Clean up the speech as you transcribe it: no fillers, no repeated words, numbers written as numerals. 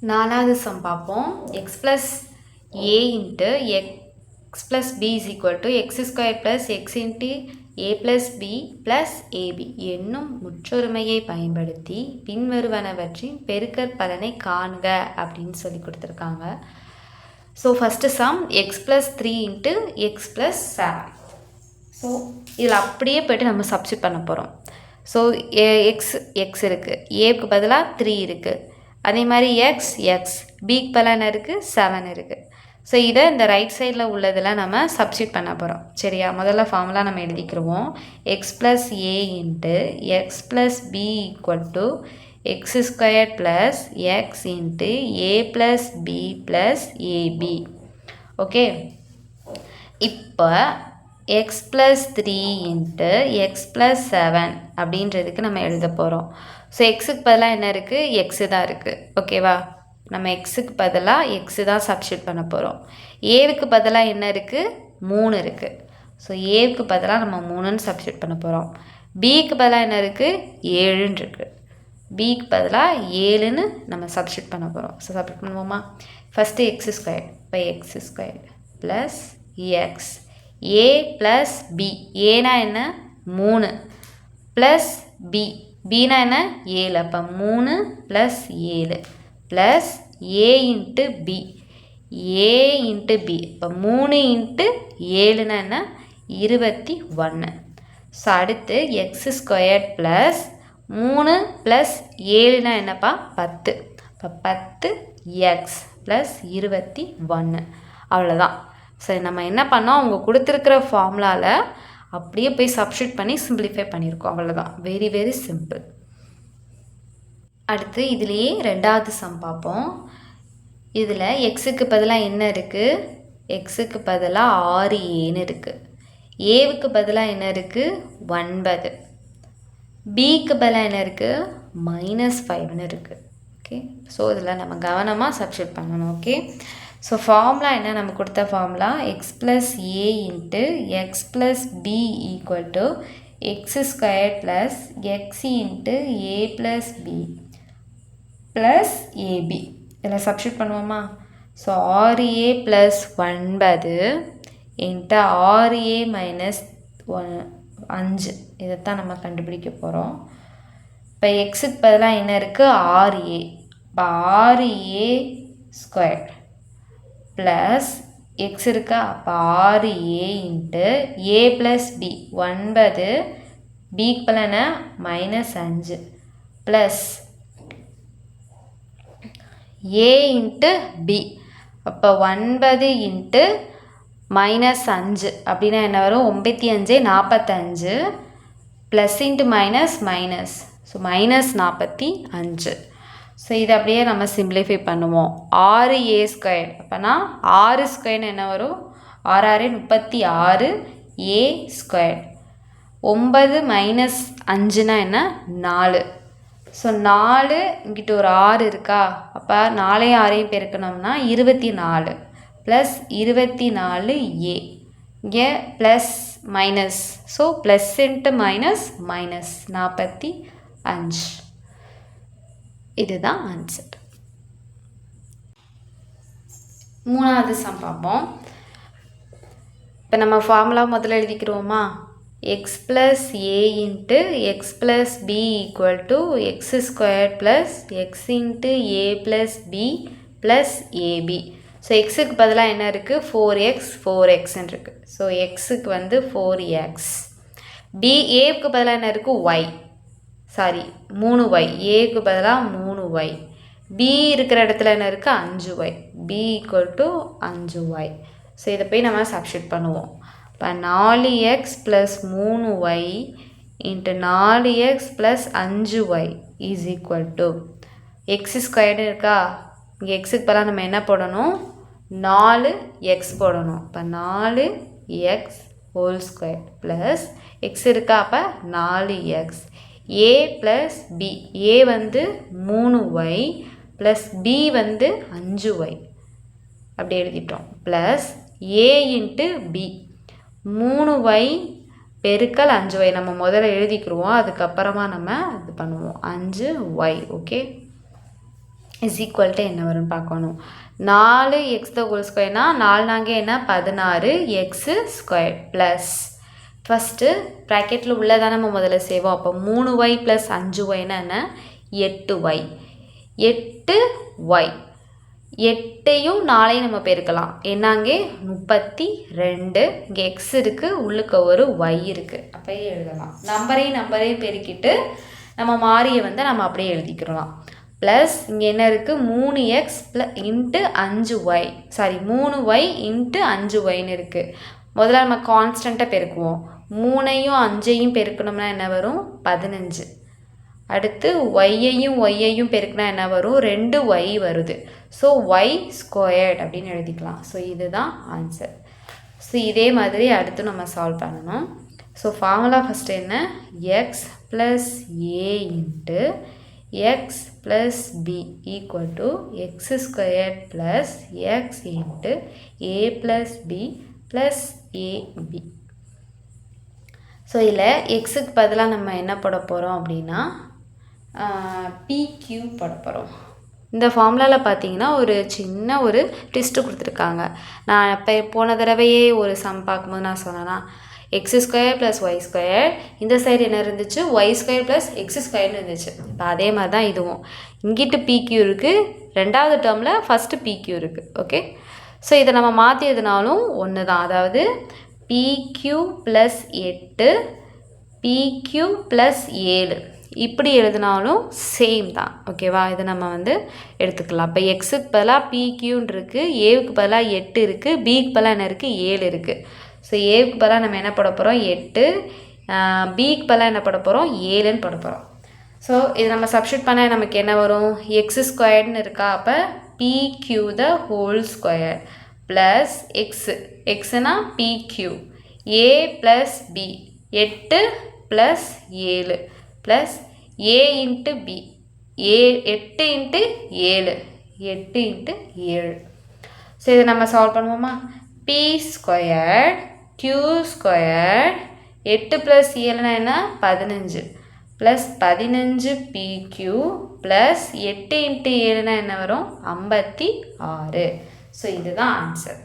நாலாவது சம் பார்ப்போம். x plus a into x plus b is equal to x square plus x into a plus b plus ab என்னும் முற்றொருமையை பயன்படுத்தி பின்வருவனவற்றின் பெருக்கற் பலனை காண்க அப்படின்னு சொல்லி கொடுத்துருக்காங்க. So first some x plus 3 into x plus 7. So இதில் அப்படியே போய்ட்டு நம்ம சப்ஸ்டிட் பண்ண போகிறோம். ஸோ எக்ஸ் இருக்குது, ஏக்கு பதிலாக 3 இருக்குது. அதே மாதிரி எக்ஸ் பிக்கு பதிலாக என்ன இருக்குது, 7 இருக்குது. ஸோ இதை இந்த ரைட் சைடில் உள்ளதில் நம்ம சப்ஸ்டிட் பண்ண போகிறோம். சரியா, முதல்ல ஃபார்முலா நம்ம எழுதிக்கிடுவோம். X plus A into X plus B equal to X square plus X into A plus B plus a b. Okay, இப்போ x plus 3 into X plus 7 அப்படின்றதுக்கு நம்ம எழுத போகிறோம். ஸோ எக்ஸுக்கு பதிலாக என்ன இருக்குது, எக்ஸு தான் இருக்குது. ஓகேவா, நம்ம எக்ஸுக்கு பதிலாக எக்ஸு தான் சப்ஸ்டிட் பண்ண போகிறோம். ஏவுக்கு பதிலாக என்ன இருக்குது, 3 இருக்குது. ஸோ ஏவுக்கு பதிலாக நம்ம 3ன்னு சப்ஸ்டிட் பண்ண போகிறோம். பிக்கு பதிலாக என்ன இருக்குது, 7ன்னு இருக்குது. பிக்கு பதிலாக 7ன்னு நம்ம சப்ஸ்டிட் பண்ண போகிறோம். ஸோ சப்ஸ்டிட் பண்ணுவோமா, first X square by X square plus X A plus B, ஏனா என்ன 3 ப்ளஸ் பி, பினா என்ன 7, அப்போ 3 plus 7 plus A into B, A into B, இப்போ 3 இன்ட்டு 7னா என்ன 21. ஸோ அடுத்து எக்ஸ் ஸ்கொயர் ப்ளஸ் 3 ப்ளஸ் 7னா என்னப்பா 10, இப்போ 10 எக்ஸ் ப்ளஸ் 21. அவ்வளோதான். சரி, நம்ம என்ன பண்ணோம், அவங்க கொடுத்துருக்கிற ஃபார்முலாவில் அப்படியே போய் சப்ஸ்டிட் பண்ணி சிம்பிளிஃபை பண்ணியிருக்கோம். அவ்வளோதான், வெரி வெரி சிம்பிள். அடுத்து இதுலேயே ரெண்டாவது சம் பார்ப்போம். இதில் எக்ஸுக்கு பதிலாக என்ன இருக்குது, எக்ஸுக்கு பதிலாக 6ஏன்னு இருக்குது. ஏவுக்கு பதிலாக என்ன இருக்குது, 9. பிக்கு பதிலாக என்ன இருக்குது, -5ன்னு இருக்குது. ஓகே, ஸோ இதில் நம்ம கவனமாக சப்ஸ்டிட் பண்ணணும். ஓகே, ஸோ ஃபார்முலா என்ன, நம்ம கொடுத்த formula X plus A into X plus B equal to X square plus X into A plus B plus AB. இதில் சப்ஸ்டிட் பண்ணுவோமா. So 6a plus 9 into 6a minus 5, இதைத்தான் நம்ம கண்டுபிடிக்க போகிறோம். இப்போ எக்ஸுக்கு பதிலாக என்ன இருக்குது, 6a, இப்போ 6a ஸ்கொயர் ப்ளஸ் எக்ஸ் இருக்கா, அப்போ 6a இன்ட்டு ஏ ப்ளஸ் பி 9, பிக்கு பதிலாக -5 ப்ளஸ் ஏ இன்ட்டு பி, அப்போ 9 இன்ட்டு -5 அப்படின்னா என்ன வரும், 95 45 plus into minus minus, so -45. So இதை அப்படியே நம்ம சிம்பிளிஃபை பண்ணுவோம். 6a ஸ்கொயர், அப்போனா 6 ஸ்கொயர்னு என்ன வரும், 6 36 a ஸ்கொயர். 9 மைனஸ் 5னா என்ன 4. ஸோ 4 இங்கிட்ட ஒரு 6 இருக்கா, அப்போ 4 6 பெருக்கணும்னா 24 ப்ளஸ் 24a, இங்கே plus minus, so plus into minus minus 45. இதுதான் ஆன்சர். மூணாவது சம் பார்ப்போம். இப்போ நம்ம ஃபார்முலா முதல்ல எழுதிக்கிறோமா. X plus A into X plus B equal to X square plus X into A plus B plus a b. So எக்ஸுக்கு பதிலாக என்ன இருக்குது, 4x 4xன்னு இருக்குது. ஸோ எக்ஸுக்கு வந்து 4x, பி ஏவுக்கு பதிலாக என்ன இருக்குது, ஒய், சாரி 3y, ஏக்கு பதிலாக 3y, பி இருக்கிற இடத்துல என்ன இருக்குது 5y, b equal to 5y. So இதை போய் நம்ம சப்ஸ்டிட் பண்ணுவோம். இப்போ 4x plus 3y into 4x plus 5y is equal to X squared இருக்கா, இங்கே எக்ஸுக்கு பதிலாக நம்ம என்ன போடணும், 4x போடணும். இப்போ 4x whole square plus X இருக்கா, அப்போ 4x a ப்ளஸ் பி, ஏ வந்து 3y ப்ளஸ் பி வந்து 5y அப்படி எழுதிட்டோம். Plus A into B 3y பெருக்கல் 5y நம்ம முதல்ல எழுதிக்கிடுவோம், அதுக்கப்புறமா நம்ம இது பண்ணுவோம் 5y. Okay, is equal to என்ன வரும்னு பார்க்கணும். 4x த ஹோல் ஸ்கொயர்னா 4 நாங்க என்ன 16x² ப்ளஸ் ஃபஸ்ட்டு ப்ராக்கெட்டில் உள்ளதான் நம்ம முதல்ல செய்வோம். அப்போ 3y ப்ளஸ் 5yன்னா என்ன 8y 8y 8ஐயும் 4ஐயும் நம்ம பெருக்கலாம். என்னாங்கே 32. இங்கே எக்ஸ் இருக்குது, உள்ளுக்கு ஒரு y இருக்குது. அப்படியே எழுதலாம். நம்பரையும் பெருக்கிட்டு நம்ம மாறியை வந்து நம்ம அப்படியே எழுதிக்கிறலாம். ப்ளஸ் இங்கே என்ன இருக்குது 3x into 5y 3y into 5yன்னு இருக்குது. முதல்ல நம்ம கான்ஸ்டண்ட்டாக பெருக்குவோம். 3ஐயும் 5ஐயும் பெருக்கணும்னா என்ன வரும் 15. அடுத்து ஒய்யையும் பெருக்கினா என்ன வரும் 2y வருது. ஸோ y² அப்படின்னு எழுதிக்கலாம். ஸோ இதுதான் ஆன்சர். ஸோ இதே மாதிரி அடுத்து நம்ம சால்வ் பண்ணணும். ஸோ ஃபார்முலா ஃபஸ்ட்டு என்ன x plus a into x plus b equal to x² plus x into a plus b plus ab. So இதில் எக்ஸுக்கு பதிலாக நம்ம என்ன போட போகிறோம் அப்படின்னா PQ போட போகிறோம். இந்த ஃபார்முலாவில் பார்த்தீங்கன்னா ஒரு சின்ன ஒரு ட்விஸ்ட்டு கொடுத்துருக்காங்க. நான் இப்போ போன தடவையே ஒரு சம் பார்க்கும்போது நான் சொன்னேன்னா x² ப்ளஸ் y², இந்த சைடு என்ன இருந்துச்சு y² ப்ளஸ் x² இருந்துச்சு. இப்போ அதே மாதிரி தான் இதுவும். இங்கிட்டு PQ இருக்குது, ரெண்டாவது டேர்மில் ஃபஸ்ட்டு PQ இருக்குது. ஓகே, ஸோ இதை நம்ம மாற்றி எதுனாலும் ஒன்று தான். அதாவது PQ ப்ளஸ் 8 PQ ப்ளஸ் 7 இப்படி எழுதினாலும் சேம் தான். ஓகேவா, இதை நம்ம வந்து எடுத்துக்கலாம். இப்போ எக்ஸுக்கு பதிலாக PQன்னு இருக்குது, ஏவுக்கு பதிலாக 8 இருக்குது, பிக்கு பதிலாக என்ன இருக்குது 7 இருக்குது. ஸோ ஏவுக்கு பதிலாக நம்ம என்ன போட போகிறோம் 8, பிக்கு பதிலாக என்ன போட போகிறோம் 7ன்னு போட போகிறோம். ஸோ இது நம்ம சப்ஸ்டியூட் பண்ணால் நமக்கு என்ன வரும் x² இருக்கா. அப்போ PQ the whole square plus எக்ஸ்னா PQ a plus b 8 plus 7 plus a into b 8 into 7 8 into 7. So இதை நம்ம சால்வ் பண்ணுவோமா. p² q² 8 ப்ளஸ் 7னா என்ன 15 ப்ளஸ் 15 PQ ப்ளஸ் 8 இன்ட்டு 7னா என்ன வரும் 56. ஸோ இதுதான் ஆன்சர்.